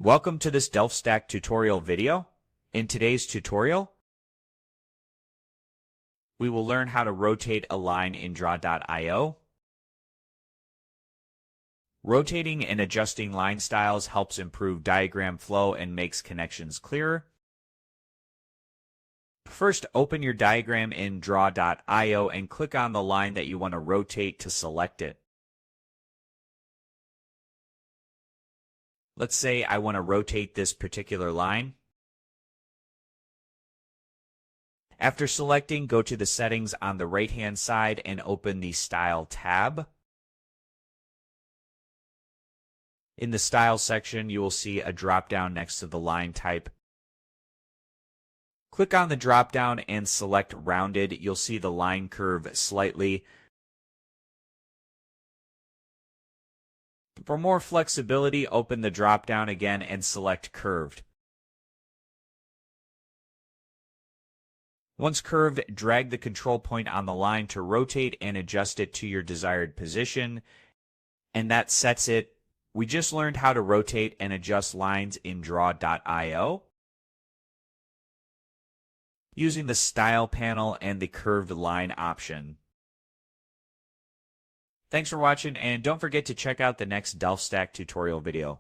Welcome to this DelfStack tutorial video. In today's tutorial, we will learn how to rotate a line in Draw.io. Rotating and adjusting line styles helps improve diagram flow and makes connections clearer. First, open your diagram in Draw.io and click on the line that you want to rotate to select it. Let's say I want to rotate this particular line. After selecting, go to the settings on the right-hand side and open the Style tab. In the Style section, you will see a drop-down next to the line type. Click on the drop-down and select Rounded. You'll see the line curve slightly. For more flexibility, open the drop-down again and select Curved. Once curved, drag the control point on the line to rotate and adjust it to your desired position, and that sets it. We just learned how to rotate and adjust lines in Draw.io using the Style panel and the Curved Line option. Thanks for watching, and don't forget to check out the next DelfStack tutorial video.